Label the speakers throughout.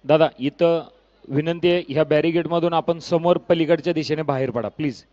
Speaker 1: दादा इथं विनंती आहे, ह्या बॅरिगेटमधून आपण समोर पलीकडच्या दिशेने बाहेर पडा प्लीज.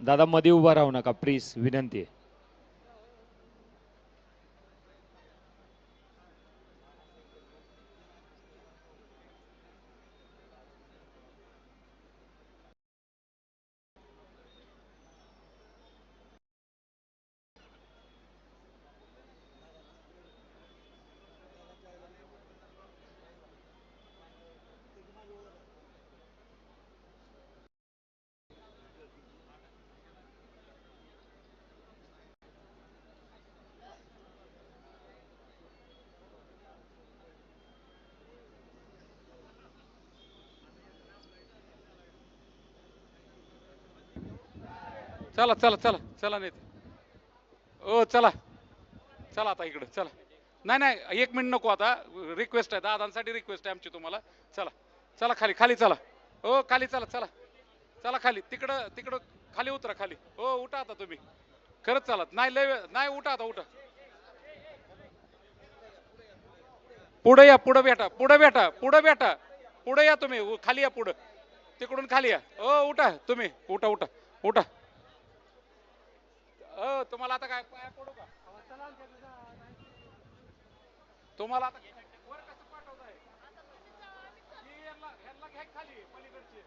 Speaker 1: दादा मध्ये उभा राहू नका प्लीज, विनंती आहे.
Speaker 2: चला चला चला चला नाही ओ चला चला आता इकडे चला. नाही नाही, 1 मिनिट नको आता. रिक्वेस्ट आहे, दादांसाठी रिक्वेस्ट आहे आमची तुम्हाला. चला चला खाली खाली चला. हो खाली चला चला. चला खाली, तिकडं तिकडं खाली उतरा खाली. हो उठा आता तुम्ही. खरंच चला, नाही लय नाही, उठा आता उठा. पुढे या, पुढे भेटा, पुढे भेटा, पुढे भेटा. पुढे या तुम्ही, खाली या पुढं. तिकडून खाली या. हो उठा तुम्ही, उठा उठा उठा. हो तुम्हाला आता काय पाया पडू का? तुम्हाला आता वर कसं पाठवताय? ह्यांना घ्या खाली पलीकडचे.